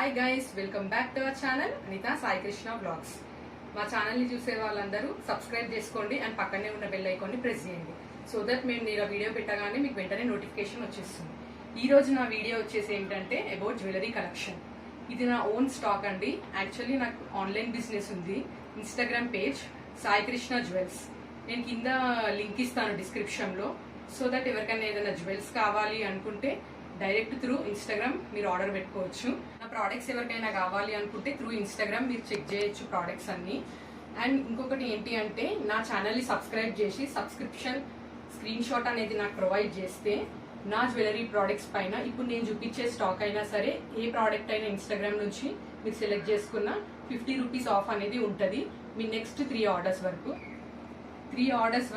Hi guys, welcome back to our channel Anitha Sai Krishna blogs. మా ఛానల్ని చూసే వాళ్ళందరూ సబ్స్క్రైబ్ చేసుకోండి అండ్ పక్కనే ఉన్న బెల్ ఐకాన్ని ప్రెస్ చేయండి. సో దట్ మేము నేను వీడియో పెట్టగానే మీకు వెంటనే నోటిఫికేషన్ వచ్చేస్తుంది. ఈ రోజు నా వీడియో వచ్చేసి ఏంటంటే అబౌట్ జ్యువెలరీ కలెక్షన్. ఇది నా ఓన్ స్టాక్ అండి. యాక్చువల్లీ నాకు ఆన్లైన్ బిజినెస్ ఉంది, Instagram page Sai Krishna jewels. నేను కింద లింక్ ఇస్తాను డిస్క్రిప్షన్లో. సో దట్ ఎవరికైనా ఏదైనా జ్యువెల్స్ కావాలి అనుకుంటే డైరెక్ట్ త్రూ ఇన్స్టాగ్రామ్ మీరు ఆర్డర్ పెట్టుకోవచ్చు. నా ప్రోడక్ట్స్ ఎవరికైనా కావాలి అనుకుంటే త్రూ ఇన్స్టాగ్రామ్ మీరు చెక్ చేయొచ్చు ప్రోడక్ట్స్ అన్ని. అండ్ ఇంకొకటి ఏంటి అంటే నా ఛానల్ని సబ్స్క్రైబ్ చేసి సబ్స్క్రిప్షన్ స్క్రీన్ షాట్ అనేది నాకు ప్రొవైడ్ చేస్తే నా జ్యువెలరీ ప్రోడక్ట్స్ పైన ఇప్పుడు నేను చూపించే స్టాక్ అయినా సరే ఏ ప్రోడక్ట్ అయినా ఇన్స్టాగ్రామ్ నుంచి మీరు సెలెక్ట్ చేసుకున్న 50 రూపీస్ ఆఫ్ అనేది ఉంటుంది. మీ నెక్స్ట్ 3 ఆర్డర్స్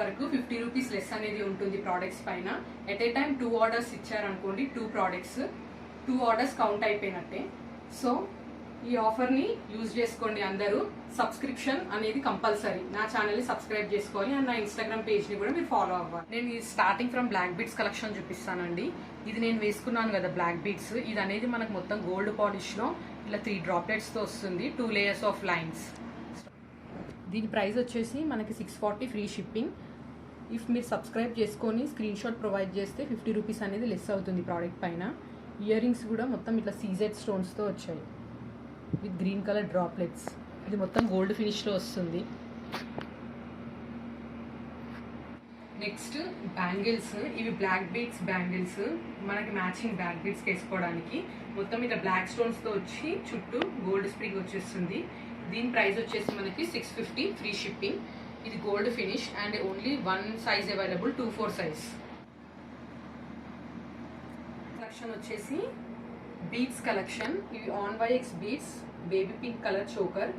వరకు 50 రూపీస్ లెస్ అనేది ఉంటుంది ప్రోడక్ట్స్ పైన. ఎట్ ఏ టైం 2 ఆర్డర్స్ ఇచ్చారనుకోండి, 2 ప్రోడక్ట్స్ 2 ఆర్డర్స్ కౌంట్ అయిపోయినట్టే. సో ఈ ఆఫర్ని యూజ్ చేసుకోండి అందరూ. సబ్స్క్రిప్షన్ అనేది కంపల్సరీ. నా ఛానల్ని సబ్స్క్రైబ్ చేసుకోవాలి అండ్ నా ఇన్స్టాగ్రామ్ పేజ్ని కూడా మీరు ఫాలో అవ్వాలి. నేను ఈ starting from black beads collection చూపిస్తానండి. ఇది నేను వేసుకున్నాను కదా బ్లాక్ బీడ్స్. ఇది అనేది మనకు మొత్తం గోల్డ్ పాలిష్లో ఇలా 3 డ్రాప్లెట్స్తో వస్తుంది, 2 లేయర్స్ ఆఫ్ లైన్స్. దీని ప్రైస్ వచ్చేసి మనకి 640 ఫ్రీ షిప్పింగ్. ఇఫ్ మీరు సబ్స్క్రైబ్ చేసుకొని స్క్రీన్ షాట్ ప్రొవైడ్ చేస్తే 50 రూపీస్ అనేది లెస్ అవుతుంది ప్రోడక్ట్ పైన. ఇయర్ రింగ్స్ కూడా మొత్తం ఇట్లా సీజెడ్ స్టోన్స్తో వచ్చాయి విత్ గ్రీన్ కలర్ డ్రాప్లెట్స్. ఇది మొత్తం గోల్డ్ ఫినిష్లో వస్తుంది. Next bangles. ఇవి బ్లాక్ బీడ్స్ బ్యాంగిల్స్, మనకి మ్యాచింగ్ బ్లాక్ బీడ్స్కి వేసుకోవడానికి. మొత్తం ఇట్లా బ్లాక్ స్టోన్స్తో వచ్చి చుట్టూ గోల్డ్ స్ప్రింగ్ వచ్చేస్తుంది. దీని ప్రైస్ వచ్చేసి మనకి 650 ఫ్రీ షిప్పింగ్. ఇది gold finish and only 1 size available, 2-4 size. Collection వచ్చేసి బీడ్స్ కలెక్షన్. ఇవి on y x beads, baby pink colour choker.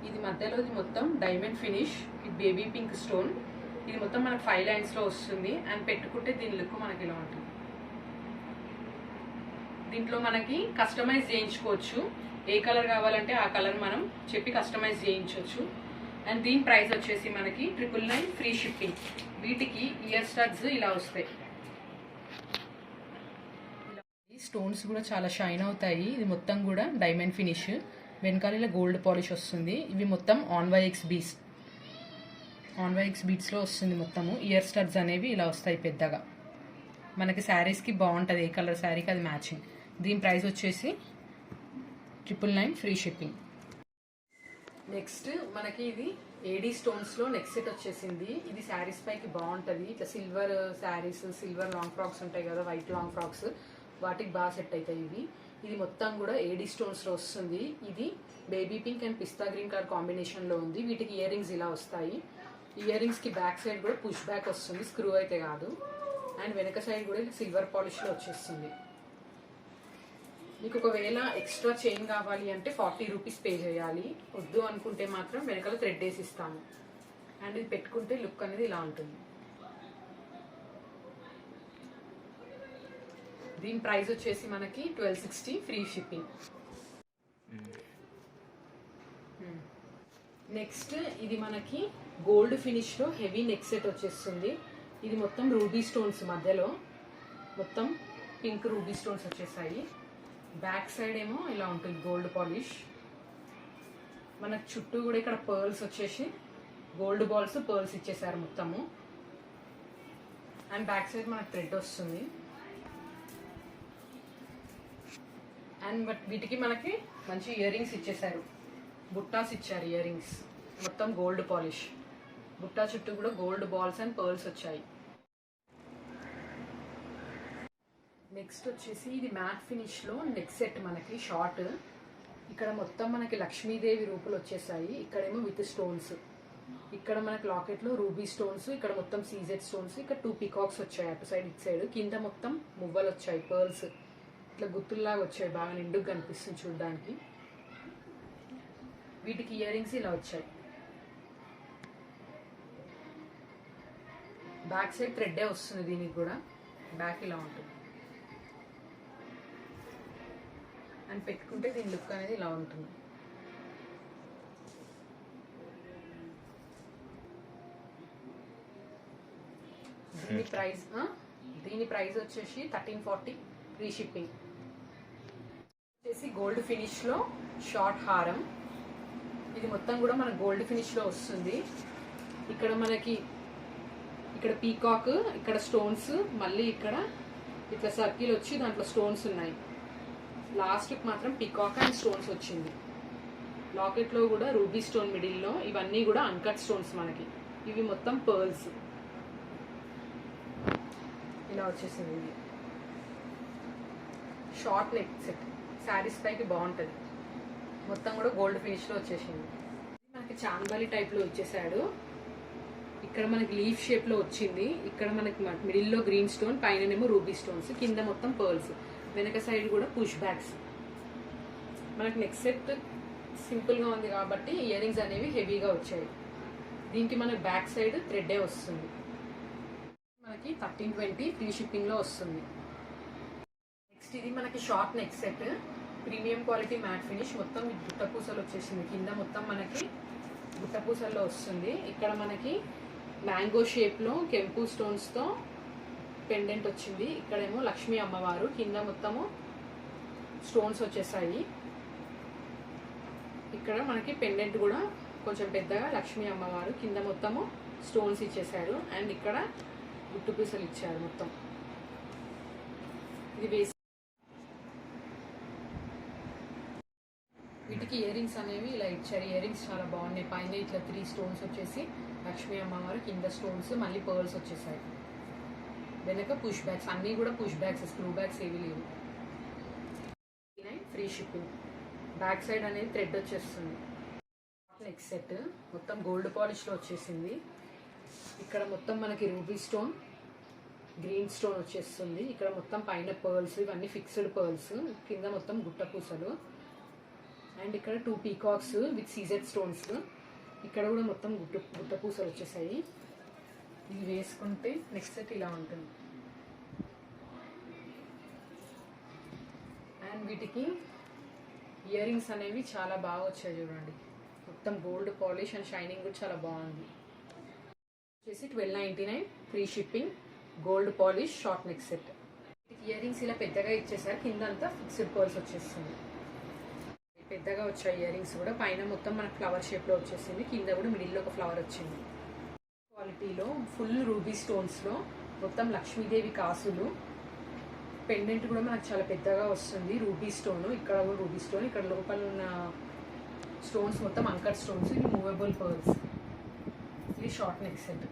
ఇది మధ్యలో ఇది మొత్తం డైమండ్ ఫినిష్ ఇది బేబీ పింక్ స్టోన్. ఇది మొత్తం మనకు 5 లైన్స్లో వస్తుంది అండ్ పెట్టుకుంటే దీని లుక్ మనకి ఇలా ఉంటుంది. దీంట్లో మనకి కస్టమైజ్ చేయించుకోవచ్చు. ఏ కలర్ కావాలంటే ఆ కలర్ మనం చెప్పి కస్టమైజ్ చేయించవచ్చు. అండ్ దీని ప్రైస్ వచ్చేసి మనకి 999 ఫ్రీ షిప్పింగ్. వీటికి ఇయర్ స్టడ్స్ ఇలా వస్తాయి. స్టోన్స్ కూడా చాలా షైన్ అవుతాయి. ఇది మొత్తం కూడా డైమండ్ ఫినిష్, వెనకాల ఇలా గోల్డ్ పాలిష్ వస్తుంది. ఇవి మొత్తం ఆన్ వైఎక్స్ బీడ్స్లో వస్తుంది మొత్తము. ఇయర్ స్టడ్స్ అనేవి ఇలా వస్తాయి పెద్దగా. మనకి శారీస్కి బాగుంటుంది, ఏ కలర్ శారీకి అది మ్యాచింగ్. దీని ప్రైస్ వచ్చేసి 999 ఫ్రీ షిప్పింగ్. నెక్స్ట్ మనకి ఇది ఏడీ స్టోన్స్లో నెక్స్ట్ సెట్ వచ్చేసింది. ఇది శారీస్ పైకి బాగుంటుంది. ఇట్లా silver saris, silver long frocks ఉంటాయి కదా, వైట్ లాంగ్ ఫ్రాక్స్, వాటికి బాగా సెట్ అవుతాయి ఇవి. ఇది మొత్తం కూడా ఏడీ స్టోన్స్లో వస్తుంది. ఇది baby pink and pista green colour కాంబినేషన్లో ఉంది. వీటికి ఇయర్ రింగ్స్ ఇలా వస్తాయి. ఇయర్ రింగ్స్కి బ్యాక్ సైడ్ కూడా పుష్ బ్యాక్ వస్తుంది, స్క్రూ అయితే కాదు. అండ్ వెనక సైడ్ కూడా సిల్వర్ పాలిష్లో వచ్చేస్తుంది. మీకు ఒకవేళ ఎక్స్ట్రా చైన్ కావాలి అంటే 40 రూపీస్ పే చేయాలి. వద్దు అనుకుంటే మాత్రం వెనకాల థ్రెడ్ వేసి ఇస్తాము. అండ్ ఇది పెట్టుకుంటే లుక్ అనేది ఇలా ఉంటుంది. దీని ప్రైస్ వచ్చేసి మనకి 1260 ఫ్రీ షిప్పింగ్. నెక్స్ట్ ఇది మనకి గోల్డ్ ఫినిష్లో హెవీ నెక్ సెట్ వచ్చేస్తుంది. ఇది మొత్తం రూబీ స్టోన్స్, మధ్యలో మొత్తం పింక్ రూబీ స్టోన్స్ వచ్చేసాయి. బ్యాక్ సైడ్ ఏమో ఇలా ఉంటుంది గోల్డ్ పాలిష్. మనకు చుట్టూ కూడా ఇక్కడ పర్ల్స్ వచ్చేసి గోల్డ్ బాల్స్ పర్ల్స్ ఇచ్చేసారు మొత్తము. అండ్ బ్యాక్ సైడ్ మనకు థ్రెడ్ వస్తుంది. అండ్ బట్ వీటికి మనకి మంచి ఇయర్ రింగ్స్ ఇచ్చేసారు, బుట్టాస్ ఇచ్చారు. ఇయర్ రింగ్స్ మొత్తం గోల్డ్ పాలిష్, బుట్టా చుట్టూ కూడా గోల్డ్ బాల్స్ అండ్ పర్ల్స్ వచ్చాయి. నెక్స్ట్ వచ్చేసి ఇది మ్యాట్ ఫినిష్లో నెక్ సెట్ మనకి షార్ట్. ఇక్కడ మొత్తం మనకి లక్ష్మీదేవి రూపులు వచ్చేసాయి. ఇక్కడేమో విత్ స్టోన్స్, ఇక్కడ మనకి లాకెట్లో రూబీ స్టోన్స్, ఇక్కడ మొత్తం సీజెడ్ స్టోన్స్, ఇక్కడ 2 పీకాక్స్ వచ్చాయి అటు సైడ్ ఇటు సైడ్. కింద మొత్తం మువ్వలు వచ్చాయి, పర్ల్స్ ఇట్లా గుత్తుల్లాగా వచ్చాయి, బాగా నిండుగా కనిపిస్తుంది చూడడానికి. వీటికి ఇయర్ రింగ్స్ ఇలా వచ్చాయి. బ్యాక్ సైడ్ థ్రెడ్డే వస్తుంది, దీనికి కూడా బ్యాక్ ఇలా ఉంటుంది. అండ్ పెట్టుకుంటే దీని లుక్ అనేది ఇలా ఉంటుంది. దీని ప్రైస్ వచ్చేసి 1340 ఫ్రీ షిప్పింగ్. గోల్డ్ ఫినిష్ లో షార్ట్ హారం. ఇది మొత్తం కూడా మన గోల్డ్ ఫినిష్ లో వస్తుంది. ఇక్కడ మనకి ఇక్కడ పీకాక్, ఇక్కడ స్టోన్స్, మళ్ళీ ఇక్కడ ఇట్లా సర్కిల్ వచ్చి దాంట్లో స్టోన్స్ ఉన్నాయి. లాస్ట్ మాత్రం పీకాక్ అండ్ స్టోన్స్ వచ్చింది. లాకెట్ లో కూడా రూబీ స్టోన్ మిడిల్ లో. ఇవన్నీ కూడా అన్కట్ స్టోన్స్ మనకి. ఇవి మొత్తం పర్ల్స్. ఇలా వచ్చేసింది. ఇది షార్ట్ నెక్ సెట్, శారీస్ పైకి బాగుంటుంది. మొత్తం కూడా గోల్డ్ ఫినిష్ లో వచ్చేసింది. మనకి చాంబాలి టైప్ లో ఇచ్చేసాడు. ఇక్కడ మనకి లీఫ్ షేప్ లో వచ్చింది. ఇక్కడ మనకి మిడిల్ లో గ్రీన్ స్టోన్, పైననేమో రూబీ స్టోన్స్, కింద మొత్తం పర్ల్స్, వెనక సైడ్ కూడా పుష్ బ్యాక్స్. మనకి నెక్ సెట్ సింపుల్ గా ఉంది కాబట్టి ఇయర్ రింగ్స్ అనేవి హెవీగా వచ్చాయి. దీనికి మనకి బ్యాక్ సైడ్ థ్రెడ్ వస్తుంది. మనకి 1320 ఫ్రీ షిప్పింగ్ లో వస్తుంది. నెక్స్ట్ ఇది మనకి short neck set, premium quality matte finish. మొత్తం గుట్ట పూసలు వచ్చేసింది. కింద మొత్తం మనకి గుట్ట పూసల్లో వస్తుంది. ఇక్కడ మనకి మ్యాంగో షేప్ లో కెంపు స్టోన్స్ తో పెండెంట్ వచ్చింది. ఇక్కడేమో లక్ష్మీ అమ్మవారు, కింద మొత్తము స్టోన్స్ వచ్చేసాయి. ఇక్కడ మనకి పెండెంట్ కూడా కొంచెం పెద్దగా లక్ష్మీ అమ్మవారు, కింద మొత్తము స్టోన్స్ ఇచ్చేసారు. అండ్ ఇక్కడ గుట్టు పూసలు ఇచ్చారు మొత్తం. ఇది వేసి వీటికి ఇయర్ రింగ్స్ అనేవి ఇలా ఇచ్చారు. ఇయర్ రింగ్స్ చాలా బాగున్నాయి. పైన ఇట్లా 3 స్టోన్స్ వచ్చేసి లక్ష్మీ అమ్మవారు, కింద స్టోన్స్, మళ్ళీ పర్ల్స్ వచ్చేసాయి. వెనక పుష్ బ్యాగ్స్, అన్నీ కూడా పుష్ బ్యాగ్స్, స్క్రూ బ్యాగ్స్ ఏవి లేవు. Free shipping. బ్యాక్ సైడ్ అనేది థ్రెడ్ వచ్చేస్తుంది. నెక్ సెట్ మొత్తం గోల్డ్ పాలిష్ లో వచ్చేసింది. ఇక్కడ మొత్తం మనకి రూబీ స్టోన్, గ్రీన్ స్టోన్ వచ్చేస్తుంది. ఇక్కడ మొత్తం పైన పర్ల్స్, ఇవన్నీ ఫిక్స్డ్ పర్ల్స్, కింద మొత్తం గుట్ట పూసలు. అండ్ ఇక్కడ 2 పీకాక్స్ విత్ సీజెడ్ స్టోన్స్. ఇక్కడ కూడా మొత్తం గుట్ట పూసలు వచ్చేసాయి. ఇది వేసుకుంటే నెక్స్ట్ సెట్ ఇలా ఉంటుంది. అండ్ వీటికి ఇయర్ రింగ్స్ అనేవి చాలా బాగా వచ్చాయి చూడండి. మొత్తం గోల్డ్ పాలిష్ అండ్ షైనింగ్ కూడా చాలా బాగుంది. వచ్చేసి 1299 free shipping, gold polish short neck set. Ear rings ఇలా పెద్దగా ఇచ్చేసారు. కింద అంతా ఫిక్స్డ్ పర్ల్స్ వచ్చేస్తుంది. పెద్దగా వచ్చాయి ఇయర్ రింగ్స్ కూడా. పైన మొత్తం మనకు ఫ్లవర్ షేప్ లో వచ్చేసింది. కింద కూడా మిడిల్ లో ఒక ఫ్లవర్ వచ్చింది. క్వాలిటీలో ఫుల్ రూబీ స్టోన్స్ లో మొత్తం లక్ష్మీదేవి కాసులు. పెండెంట్ కూడా మనకు చాలా పెద్దగా వస్తుంది. రూబీ స్టోన్, ఇక్కడ కూడా రూబీ స్టోన్, ఇక్కడ లోపల ఉన్న స్టోన్స్ మొత్తం అంకర్ స్టోన్స్. ఇది మూవబుల్ పర్ల్స్. ఇది షార్ట్ నెక్ సెట్.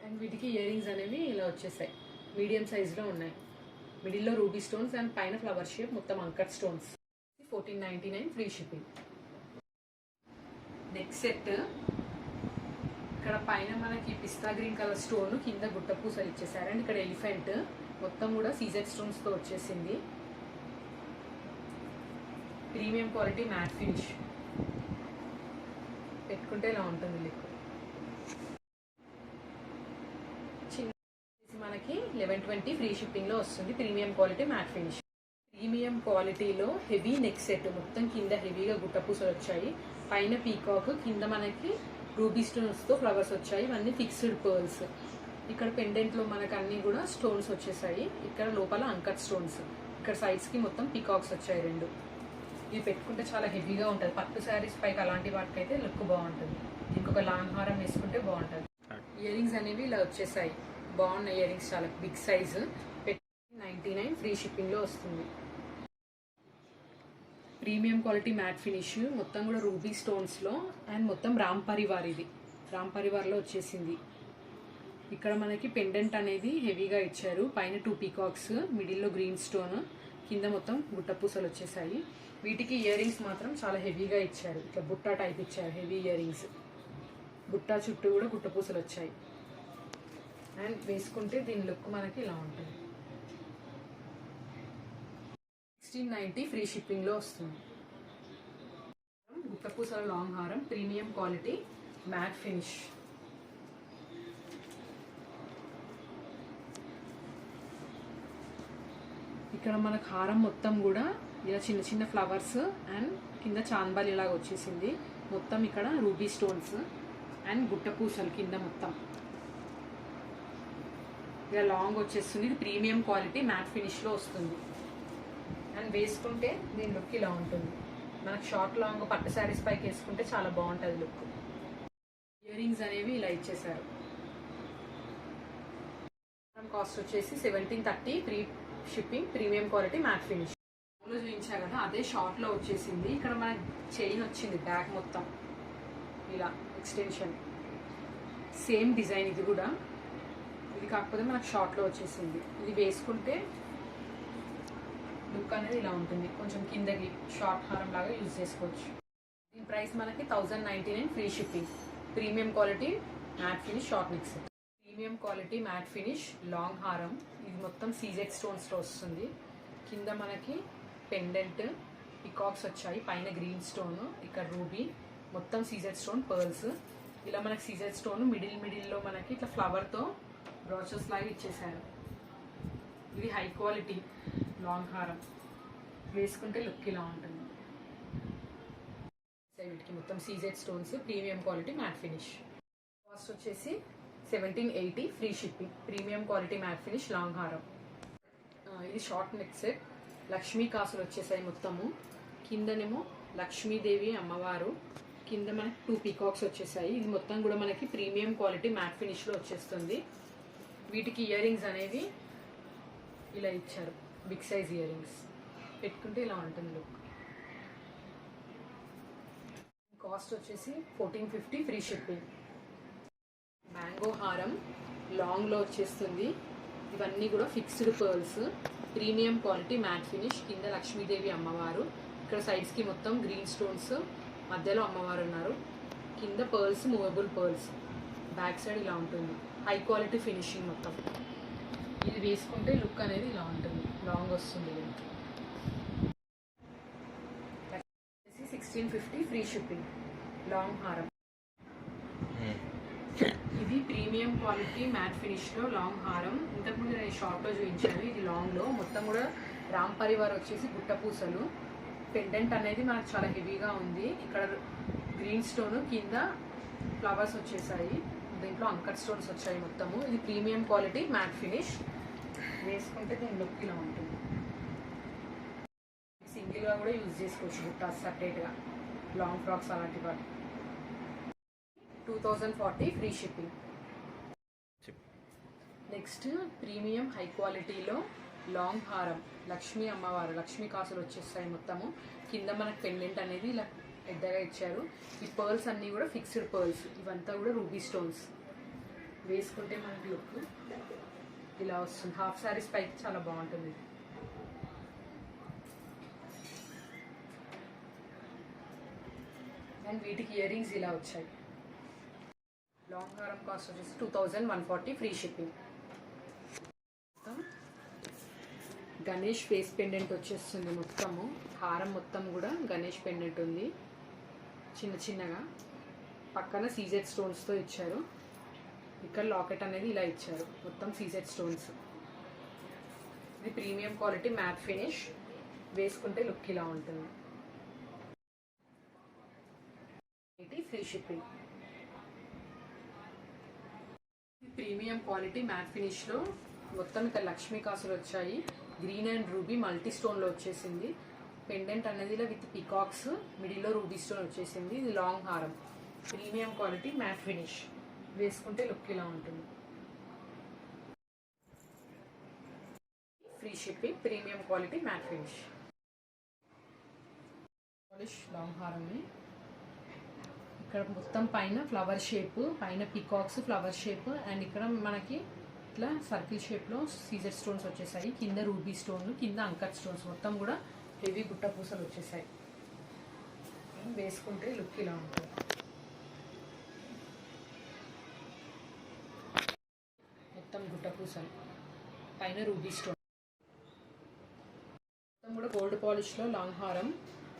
అండ్ వీటికి ఇయర్ రింగ్స్ అనేవి ఇలా వచ్చేసాయి. మీడియం సైజ్ లో ఉన్నాయి. మిడిల్ లో రూబీ స్టోన్స్ అండ్ పైన ఫ్లవర్ షేప్, మొత్తం anchor stones. 1499 free shipping. Neck set ఇక్కడ పైన మనకి పిస్తా గ్రీన్ కలర్ స్టోన్, కింద గుట్ట పూసలు ఇచ్చేసారు. అండ్ ఇక్కడ ఎలిఫెంట్ మొత్తం కూడా సీజెడ్ స్టోన్స్ తో వచ్చేసింది. Premium quality matte finish. పెట్టుకుంటే ఇలా ఉంటుంది లిక్. మనకి 1120 ఫ్రీ షిప్పింగ్ లో వస్తుంది. Premium quality matte finish. Premium క్వాలిటీలో హెవీ నెక్ సెట్, మొత్తం కింద హెవీగా గుట్ట పూసలు వచ్చాయి. పైన పీకాక్, కింద మనకి రూబీ స్టోన్స్ తో ఫ్లవర్స్ వచ్చాయి. ఇవన్నీ ఫిక్స్డ్ పర్ల్స్. ఇక్కడ పెండెంట్ లో మనకు అన్ని కూడా స్టోన్స్ వచ్చేసాయి. ఇక్కడ లోపల అంకట్ స్టోన్స్. ఇక్కడ సైడ్స్ కి మొత్తం పీకాక్స్ వచ్చాయి 2. ఇవి పెట్టుకుంటే చాలా హెవీగా ఉంటుంది. పట్టు శారీస్ పైకి అలాంటి వాటికి అయితే లుక్ బాగుంటుంది. ఇంకొక లాంగ్ హారం వేసుకుంటే బాగుంటుంది. ఇయర్ రింగ్స్ అనేవి ఇలా వచ్చేసాయి. బాగున్నాయి ఇయర్ రింగ్స్, చాలా బిగ్ సైజ్. 99 ఫ్రీ షిప్పింగ్ లో వస్తుంది. ప్రీమియం క్వాలిటీ మ్యాట్ ఫినిష్, మొత్తం కూడా రూబీ స్టోన్స్ లో. అండ్ మొత్తం రామ్ పరివార్, ఇది రామ్ పరివార్ లో వచ్చేసింది. ఇక్కడ మనకి పెండెంట్ అనేది హెవీగా ఇచ్చారు. పైన 2 పీకాక్స్, మిడిల్ లో గ్రీన్ స్టోన్, కింద మొత్తం గుట్ట పూసలు వచ్చేసాయి. వీటికి ఇయర్ రింగ్స్ మాత్రం చాలా హెవీగా ఇచ్చారు. ఇట్లా బుట్టా టైప్ ఇచ్చారు, హెవీ ఇయర్ రింగ్స్. బుట్టా చుట్టూ కూడా గుట్ట పూసలు వచ్చాయి. అండ్ వేసుకుంటే దీని లుక్ మనకి ఇలా ఉంటుంది. 1690 ఫ్రీ షిప్పింగ్ లో వస్తుంది. గుట్ట పూసల లాంగ్ హారం, ప్రీమియం క్వాలిటీ మ్యాట్ ఫినిష్. ఇక్కడ మనకు హారం మొత్తం కూడా ఇలా చిన్న చిన్న ఫ్లవర్స్ అండ్ కింద చాన్బాలి లాగా వచ్చేసింది. మొత్తం ఇక్కడ రూబీ స్టోన్స్ అండ్ గుట్ట పూసలు కింద మొత్తం. ఇలా లాంగ్ వచ్చేస్తుంది. ఇది ప్రీమియం క్వాలిటీ మ్యాట్ ఫినిష్లో వస్తుంది. అండ్ వేసుకుంటే దీని లుక్ ఇలా ఉంటుంది. మనకు షార్ట్ లాంగ్ పట్టు శారీస్ పైకి వేసుకుంటే చాలా బాగుంటుంది లుక్. ఇయర్ రింగ్స్ అనేవి ఇలా ఇచ్చేసారు. కాస్ట్ వచ్చేసి 1730 free shipping, premium quality matte finish. చూపించా కదా అదే షార్ట్ లో వచ్చేసింది. ఇక్కడ మనకి చైన్ వచ్చింది బ్యాక్ మొత్తం ఇలా ఎక్స్టెన్షన్, సేమ్ డిజైన్ ఇది కూడా. ఇది కాకపోతే మనకు షార్ట్ లో వచ్చేసింది. ఇది వేసుకుంటే లుక్ అనేది ఇలా ఉంటుంది. కొంచెం కిందకి షార్ట్ హారం లాగా యూజ్ చేసుకోవచ్చు. దీని ప్రైస్ మనకి 1099 free shipping, premium quality matte finish short necks. Premium quality matte finish long హారం. ఇది మొత్తం సీజెడ్ స్టోన్స్ లో వస్తుంది. కింద మనకి పెండెంట్ పికాక్స్ వచ్చాయి, పైన గ్రీన్ స్టోన్, ఇక్కడ రూబీ, మొత్తం సీజెడ్ స్టోన్ పర్ల్స్. ఇలా మనకి సీజెడ్ స్టోన్ మిడిల్లో మనకి ఇట్లా ఫ్లవర్తో బ్రాచెస్ లాగా ఇచ్చేసారు. ఇది హై క్వాలిటీ లాంగ్ హారం. వేసుకుంటే లుక్ ఇలా ఉంటుంది. వీటికి మొత్తం CZ stones, premium quality matte finish. Cost వచ్చేసి 1780 free shipping, premium quality matte finish long హారం. ఇది షార్ట్ నెక్ సెట్. లక్ష్మీ కాసులు వచ్చేసాయి మొత్తము. కిందనేమో లక్ష్మీదేవి అమ్మవారు, కింద మనకి 2 పీకాక్స్ వచ్చేసాయి. ఇది మొత్తం కూడా మనకి ప్రీమియం క్వాలిటీ మ్యాట్ ఫినిష్లో వచ్చేస్తుంది. వీటికి ఇయర్ రింగ్స్ అనేవి ఇలా ఇచ్చారు, బిగ్ సైజ్ ఇయర్ రింగ్స్. పెట్టుకుంటే ఇలా ఉంటుంది లుక్. కాస్ట్ వచ్చేసి 1450 ఫ్రీ షిప్పింగ్. మ్యాంగో హారం లాంగ్లో వచ్చేస్తుంది. ఇవన్నీ కూడా fixed pearls, premium quality matte finish. కింద లక్ష్మీదేవి అమ్మవారు, ఇక్కడ సైడ్స్కి మొత్తం గ్రీన్ స్టోన్స్, మధ్యలో అమ్మవారు ఉన్నారు. కింద pearls, movable pearls. Back side ఇలా ఉంటుంది. హై క్వాలిటీ ఫినిషింగ్ మొత్తం. ఇది వేసుకుంటే లుక్ అనేది ఇలా ఉంటుంది, లాంగ్ వస్తుంది. 1650 ఫ్రీ షిప్పింగ్ లాంగ్ హారం. ఇది ప్రీమియం క్వాలిటీ మ్యాట్ ఫినిష్లో లాంగ్ హారం. ఇంతకుముందు నేను షార్ట్లో చూపించాను. ఇది లాంగ్లో మొత్తం కూడా రామ్ పరివార్ వచ్చేసి గుట్టపూసలు. పెండెంట్ అనేది మనకు చాలా హెవీగా ఉంది. ఇక్కడ గ్రీన్ స్టోన్, కింద ఫ్లవర్స్ వచ్చేసాయి. దీంట్లో అంకర్ స్టోన్స్ వచ్చాయి మొత్తము. ఇది ప్రీమియం క్వాలిటీ మ్యాట్ ఫినిష్. వేసుకుంటే దీని లుక్ ఇలా ఉంటుంది. సింగిల్గా కూడా యూజ్ చేసుకోవచ్చు బుట్ట సపరేట్గా, లాంగ్ ఫ్రాక్స్ అలాంటి వాటి. 2040 free shipping. Next premium high క్వాలిటీలో లాంగ్ హారం, లక్ష్మీ అమ్మవారు, లక్ష్మీ కాసులు వచ్చేస్తాయి మొత్తము. కింద మనకు పెండెంట్ అనేది ఇలా పెద్దగా ఇచ్చారు. ఈ పర్ల్స్ అన్నీ కూడా ఫిక్స్డ్ పర్ల్స్. ఇవంతా కూడా రూబీ స్టోన్స్. వేసుకుంటే మనకి లుక్ ఇలా వస్తుంది. హాఫ్ శారీస్ పైకి చాలా బాగుంటుంది. అండ్ వీటికి ఇయర్ రింగ్స్ ఇలా వచ్చాయి. లాంగ్ హారం కాస్ట్ వచ్చేసి 2140 free shipping. Ganesh face pendant వచ్చేస్తుంది మొత్తము. హారం మొత్తం కూడా గణేష్ పెండెంట్ ఉంది, చిన్న చిన్నగా. పక్కన సీజెడ్ స్టోన్స్తో ఇచ్చారు. ఇక్కడ లాకెట్ అనేది ఇలా ఇచ్చారు, మొత్తం సీజెడ్ స్టోన్స్. ఇది ప్రీమియం క్వాలిటీ మ్యాట్ ఫినిష్. వేసుకుంటే లుక్ ఇలా ఉంటుంది. Free shipping. Premium quality matte ఫినిష్లో మొత్తం ఇక్కడ లక్ష్మీ కాసులు వచ్చాయి. గ్రీన్ అండ్ రూబీ మల్టీ స్టోన్లో వచ్చేసింది. పెండెంట్ అనేది ఇలా విత్ పికాక్స్, మిడిల్లో రూబీ స్టోన్ వచ్చేసింది. ఇది లాంగ్ హారం, ప్రీమియం క్వాలిటీ మ్యాట్ ఫినిష్. వేసుకుంటే లుక్ ఇలా ఉంటుంది. Free shipping, premium quality matte finish. Polish long హారంని ఇక్కడ మొత్తం పైన ఫ్లవర్ షేప్, పైన పికాక్స్ ఫ్లవర్ షేప్, అండ్ ఇక్కడ మనకి ఇట్లా సర్కిల్ షేప్లో సీజర్ స్టోన్స్ వచ్చేసాయి. కింద రూబీ స్టోన్, కింద అంకర్ స్టోన్స్, మొత్తం కూడా హెవీ గుట్ట పూసలు వచ్చేసాయి. వేసుకుంటే లుక్ ఇలా ఉంటుంది. మొత్తం గుట్ట పూసలు, పైన రూబీ స్టోన్. మొత్తం కూడా గోల్డ్ పాలిష్లో లాంగ్ హారం,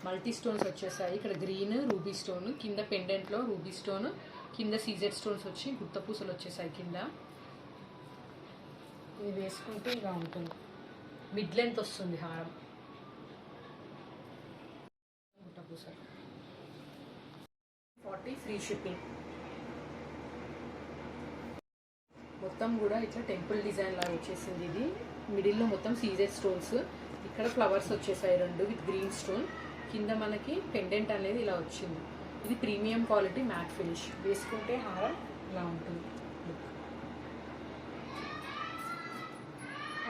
మల్టీ స్టోన్స్ వచ్చేసాయి. ఇక్కడ గ్రీన్ రూబీ స్టోన్, కింద పెండెంట్లో రూబీ స్టోన్, కింద సీజెడ్ స్టోన్స్ వచ్చి గుత్త పూసలు వచ్చేసాయి కింద. ఇది వేసుకుంటే ఇలా ఉంటుంది. మిడ్ లెంత్ వస్తుంది హారం. గుట్ట పూసలు. 40 ఫ్రీ షిప్పింగ్. మొత్తం కూడా ఇట్లా టెంపుల్ డిజైన్ లాగా వచ్చేసింది. ఇది మిడిల్లో మొత్తం సీజెడ్ స్టోన్స్, ఇక్కడ ఫ్లవర్స్ వచ్చేసాయి 2 విత్ గ్రీన్ స్టోన్. కింద మనకి పెండెంట్ అనేది ఇలా వచ్చింది. ఇది ప్రీమియం క్వాలిటీ మ్యాట్ ఫినిష్. వేసుకుంటే హారం ఇలా ఉంటుంది.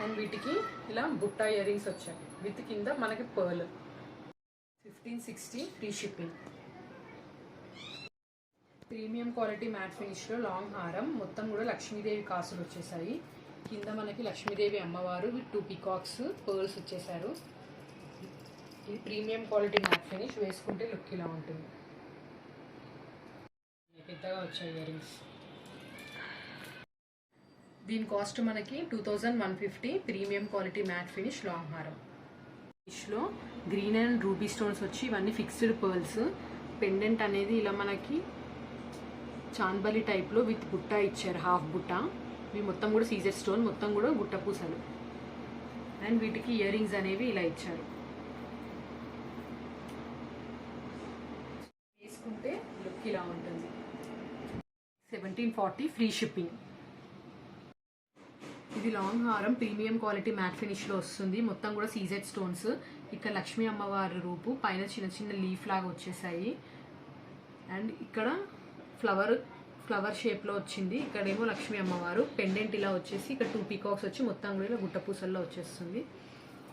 అండ్ వీటికి ఇలా బుట్టా ఇయర్ రింగ్స్ వచ్చాయి విత్ కింద మనకి pearl. 1560 free shipping. Premium quality matte ఫినిష్లో లాంగ్ హారం, మొత్తం కూడా లక్ష్మీదేవి కాసులు వచ్చేసాయి. కింద మనకి లక్ష్మీదేవి అమ్మవారు విత్ 2 పీకాక్స్ పర్ల్స్ వచ్చేసారు. ఇది ప్రీమియం క్వాలిటీ మ్యాట్ ఫినిష్. వేసుకుంటే లుక్ ఇలా ఉంటుంది. పెద్దగా వచ్చాయి ఇయర్ రింగ్స్. దీని కాస్ట్ మనకి 2150. Premium quality matte finish long హారం. ఫినిష్లో గ్రీన్ అండ్ రూబీ స్టోన్స్ వచ్చి ఇవన్నీ ఫిక్స్డ్ పర్ల్స్. పెండెంట్ అనేది ఇలా మనకి చాందబలి టైప్లో విత్ బుట్ట ఇచ్చారు, హాఫ్ బుట్ట. ఇవి మొత్తం కూడా సీజర్ స్టోన్, మొత్తం కూడా గుట్ట పూసలు. అండ్ వీటికి ఇయర్ రింగ్స్ అనేవి ఇలా ఇచ్చారు. వేసుకుంటే లుక్ ఇలా ఉంటుంది. 1740 ఫ్రీ షిప్పింగ్. ఇది లాంగ్ హారం ప్రీమియం క్వాలిటీ మ్యాట్ ఫినిష్లో వస్తుంది. మొత్తం కూడా సీజెడ్ స్టోన్స్. ఇక్కడ లక్ష్మీ అమ్మవారి రూపు, పైన చిన్న చిన్న లీఫ్ లాగా వచ్చేసాయి. అండ్ ఇక్కడ ఫ్లవర్ షేప్లో వచ్చింది. ఇక్కడేమో లక్ష్మీ అమ్మవారు. పెండెంట్ ఇలా వచ్చేసి ఇక్కడ 2 పీకాక్స్ వచ్చి మొత్తం కూడా ఇలా గుట్టపూసల్లో వచ్చేస్తుంది.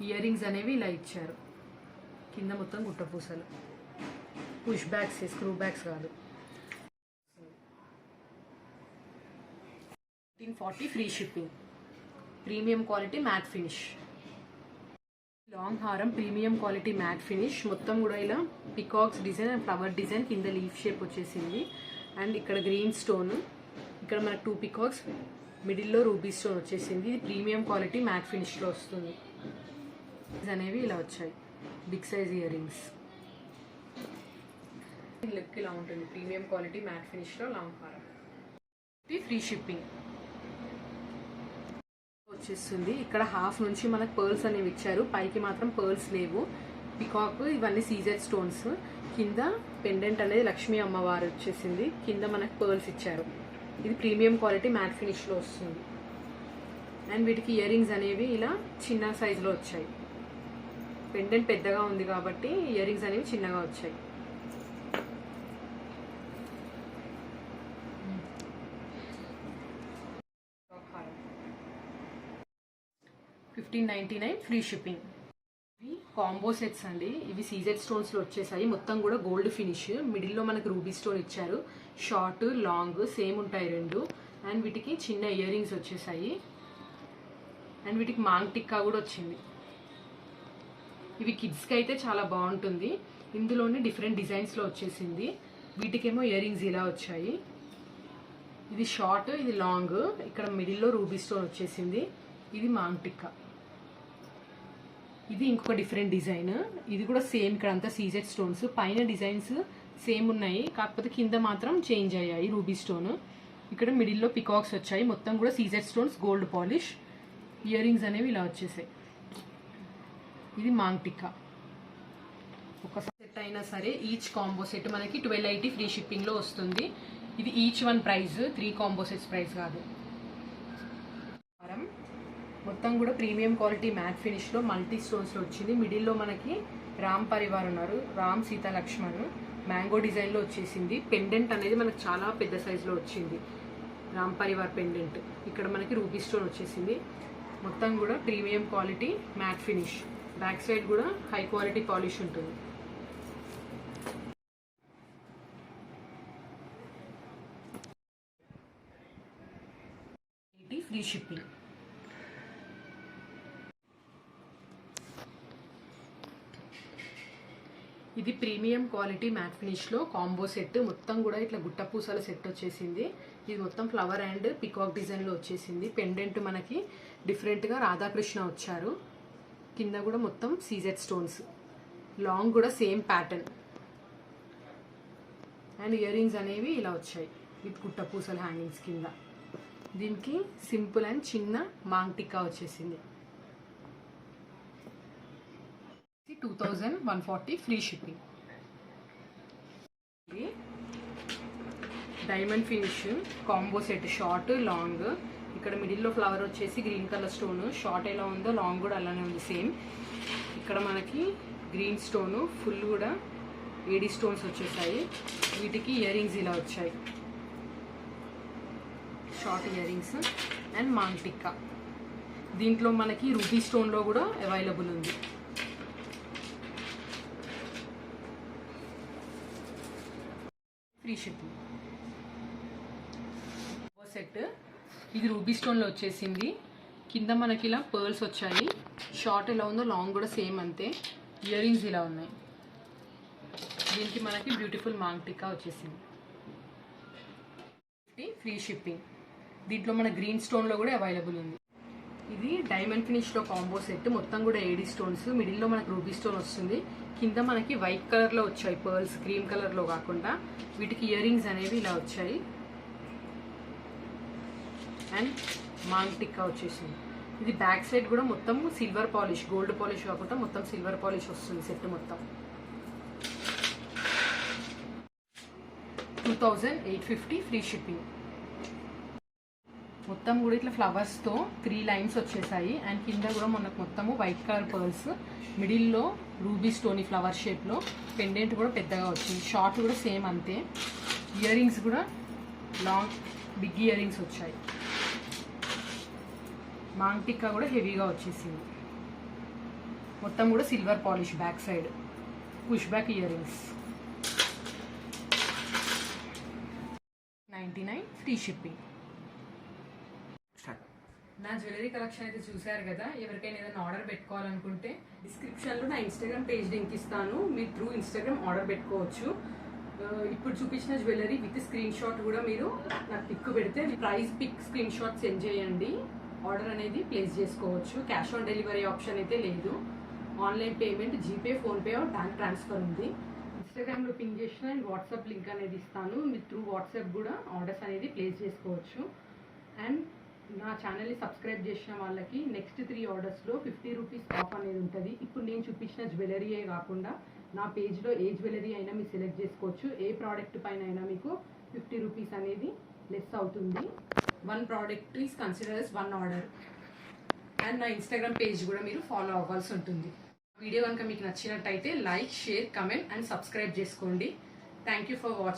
ఇయర్ రింగ్స్ అనేవి ఇలా ఇచ్చారు. కింద మొత్తం గుట్టపూసలు. పుష్ బ్యాగ్స్, స్క్రూ బ్యాగ్స్ కాదు. 1840 free shipping. Premium quality matte finish. Long హారం ప్రీమియం క్వాలిటీ మ్యాట్ ఫినిష్. మొత్తం కూడా ఇలా peacocks design and flower design, కింద లీఫ్ షేప్ వచ్చేసింది. అండ్ ఇక్కడ గ్రీన్ స్టోన్, ఇక్కడ మనకు 2 పికాక్స్, మిడిల్లో రూబీ స్టోన్ వచ్చేసింది. ఇది ప్రీమియం క్వాలిటీ మ్యాట్ ఫినిష్లో వస్తుంది. అనేవి ఇలా వచ్చాయి, big size earrings. Look ఇలా ఉంటుంది. ప్రీమియం క్వాలిటీ మ్యాట్ ఫినిష్లో లాంగ్ హారం. ఫ్రీ షిప్పింగ్ వచ్చేస్తుంది. ఇక్కడ హాఫ్ నుంచి మనకు పర్ల్స్ అనేవి ఇచ్చారు, పైకి మాత్రం పర్ల్స్ లేవు. పికాక్ ఇవన్నీ సీజెడ్ స్టోన్స్. కింద పెండెంట్ అనేది లక్ష్మీ అమ్మవారు వచ్చేసింది. కింద మనకు పర్ల్స్ ఇచ్చారు. ఇది ప్రీమియం క్వాలిటీ మ్యాట్ ఫినిష్లో వస్తుంది. అండ్ వీటికి ఇయర్ రింగ్స్ అనేవి ఇలా చిన్న సైజులో వచ్చాయి. పెండెంట్ పెద్దగా ఉంది కాబట్టి ఇయర్ రింగ్స్ అనేవి చిన్నగా వచ్చాయి. $1599 ఫ్రీ షిప్పింగ్. ఇవి కాంబో సెట్స్ అండి. ఇవి సీజెడ్ స్టోన్స్లో వచ్చేసాయి. మొత్తం కూడా గోల్డ్ ఫినిష్. మిడిల్లో మనకు రూబీ స్టోన్ ఇచ్చారు. షార్ట్ లాంగ్ సేమ్ ఉంటాయి 2. అండ్ వీటికి చిన్న ఇయర్ రింగ్స్ వచ్చేసాయి. అండ్ వీటికి మాంగ్ టిక్కా కూడా వచ్చింది. ఇవి కిడ్స్కి అయితే చాలా బాగుంటుంది. ఇందులోనే డిఫరెంట్ డిజైన్స్లో వచ్చేసింది. వీటికేమో ఇయర్ రింగ్స్ ఇలా వచ్చాయి. ఇది షార్ట్, ఇది లాంగ్. ఇక్కడ మిడిల్లో రూబీ స్టోన్ వచ్చేసింది. ఇది మాంగ్ టిక్కా. ఇది ఇంకొక డిఫరెంట్ డిజైన్. ఇది కూడా సేమ్, ఇక్కడ అంతా సీజెడ్ స్టోన్స్. పైన డిజైన్స్ సేమ్ ఉన్నాయి, కాకపోతే కింద మాత్రం చేంజ్ అయ్యాయి రూబీ స్టోన్. ఇక్కడ మిడిల్లో పికాక్స్ వచ్చాయి. మొత్తం కూడా CZ stones, gold polish. Ear rings అనేవి ఇలా వచ్చేసాయి. ఇది మాంగ్ టిక్కా. ఒక సెట్ అయినా సరే ఈచ్ కాంబో సెట్ మనకి 1280 ఫ్రీ షిప్పింగ్లో వస్తుంది. ఇది each one price, 3 combo sets price కాదు. మొత్తం కూడా ప్రీమియం క్వాలిటీ మ్యాట్ ఫినిష్లో మల్టీ స్టోన్స్లో వచ్చింది. మిడిల్లో మనకి రామ్ పరివార్ ఉన్నారు, రామ్ సీతా లక్ష్మణ్. మ్యాంగో డిజైన్లో వచ్చేసింది. పెండెంట్ అనేది మనకు చాలా పెద్ద సైజులో వచ్చింది, రామ్ పరివార్ పెండెంట్. ఇక్కడ మనకి రూబీ స్టోన్ వచ్చేసింది. మొత్తం కూడా premium quality matte finish. Back side కూడా హై క్వాలిటీ పాలిష్ ఉంటుంది. Free shipping. ఇది ప్రీమియం క్వాలిటీ మ్యాట్ ఫినిష్లో కాంబో సెట్. మొత్తం కూడా ఇట్లా గుట్ట పూసల సెట్ వచ్చేసింది. ఇది మొత్తం ఫ్లవర్ అండ్ పికాక్ డిజైన్లో వచ్చేసింది. పెండెంట్ మనకి డిఫరెంట్గా రాధాకృష్ణ వచ్చారు. కింద కూడా మొత్తం సీజెడ్ స్టోన్స్. లాంగ్ కూడా same pattern. And ear rings అనేవి ఇలా వచ్చాయి విత్ గుట్ట పూసల హ్యాంగింగ్స్ కింద. దీనికి సింపుల్ అండ్ చిన్న మాంగ్ టిక్కా వచ్చేసింది. 2140 free shipping. Diamond finish combo set, short long. ఇక్కడ మిడిల్లో ఫ్లవర్ వచ్చేసి గ్రీన్ కలర్ స్టోన్, షార్ట్ ఎలా ఉందో లాంగ్ కూడా అలానే ఉంది సేమ్. ఇక్కడ మనకి గ్రీన్ స్టోను ఫుల్ కూడా ఏడీ స్టోన్స్ వచ్చేసాయి. వీటికి ఇయర్ రింగ్స్ ఇలా వచ్చాయి, short earrings and maang tikka. దీంట్లో మనకి రూబీ స్టోన్లో కూడా అవైలబుల్ ఉంది. Free shipping. సెట్ ఇది రూబీ స్టోన్లో వచ్చేసింది. కింద మనకి ఇలా పర్ల్స్ వచ్చాయి, షార్ట్ ఎలా ఉందో లాంగ్ కూడా సేమ్ అంతే. ఇయర్ రింగ్స్ ఇలా ఉన్నాయి. దీనికి మనకి బ్యూటిఫుల్ మాంగ్ టిక్కా వచ్చేసింది. Free shipping. దీంట్లో మన గ్రీన్ స్టోన్లో కూడా అవైలబుల్ ఉంది. ఇది డైమండ్ ఫినిష్లో కాంబో సెట్, మొత్తం కూడా ఏడీ స్టోన్స్, మిడిల్లో మనకి రూబీ స్టోన్ వస్తుంది. కింద మనకి వైట్ కలర్లో వచ్చాయి పర్ల్స్, క్రీమ్ కలర్లో కాకుండా. వీటికి ఇయర్ రింగ్స్ అనేవి ఇలా వచ్చాయి అండ్ మాంగ్ టిక్కా వచ్చేసింది. ఇది బ్యాక్ సైడ్ కూడా మొత్తం సిల్వర్ పాలిష్, గోల్డ్ పాలిష్ కాకుండా మొత్తం సిల్వర్ పాలిష్ వస్తుంది సెట్ మొత్తం. 2850 ఫ్రీ షిప్పింగ్. మొత్తం కూడా ఇట్లా ఫ్లవర్స్తో 3 లైన్స్ వచ్చేసాయి అండ్ కింద కూడా మనకు మొత్తము వైట్ కలర్ పర్ల్స్, మిడిల్లో రూబీ స్టోనీ ఫ్లవర్ షేప్లో. పెండెంట్ కూడా పెద్దగా వచ్చింది, షార్ట్ కూడా సేమ్ అంతే. ఇయర్ రింగ్స్ కూడా లాంగ్ బిగ్ ఇయర్ రింగ్స్ వచ్చాయి. మాంగ్ టిక్కా కూడా హెవీగా వచ్చేసింది. మొత్తం కూడా silver polish, back side push back ear rings. 99 free shipping. నా జ్యువెలరీ కలెక్షన్ అయితే చూసారు కదా. ఎవరికైనా ఏదైనా ఆర్డర్ పెట్టుకోవాలనుకుంటే డిస్క్రిప్షన్లో నా ఇన్స్టాగ్రామ్ పేజ్ లింక్ ఇస్తాను, మీరు త్రూ ఇన్స్టాగ్రామ్ ఆర్డర్ పెట్టుకోవచ్చు. ఇప్పుడు చూపించిన జ్యువెలరీ విత్ స్క్రీన్ షాట్ కూడా మీరు నాకు పిక్ పెడితే price pic screenshot send చేయండి, ఆర్డర్ అనేది ప్లేస్ చేసుకోవచ్చు. క్యాష్ ఆన్ డెలివరీ ఆప్షన్ అయితే లేదు. Online payment, GPay, PhonePe or bank transfer ఉంది. ఇన్స్టాగ్రామ్లో పింగ్ చేసిన అండ్ వాట్సాప్ లింక్ అనేది ఇస్తాను, మీరు త్రూ వాట్సాప్ కూడా ఆర్డర్స్ అనేది ప్లేస్ చేసుకోవచ్చు. అండ్ నా ఛానల్ని సబ్స్క్రైబ్ చేసిన వాళ్ళకి నెక్స్ట్ 3 ఆర్డర్స్లో 50 రూపీస్ ఆఫ్ అనేది ఉంటుంది. ఇప్పుడు నేను చూపించిన జ్యువెలరీయే కాకుండా నా పేజ్లో ఏ జ్యువెలరీ అయినా మీరు సెలెక్ట్ చేసుకోవచ్చు. ఏ ప్రోడక్ట్ పైన అయినా మీకు 50 రూపీస్ అనేది లెస్ అవుతుంది. 1 product is consider as 1 order. And నా ఇన్స్టాగ్రామ్ పేజ్ కూడా మీరు ఫాలో అవ్వాల్సి ఉంటుంది. వీడియో కనుక మీకు నచ్చినట్టయితే like, share, comment and subscribe చేసుకోండి. Thank you for watching.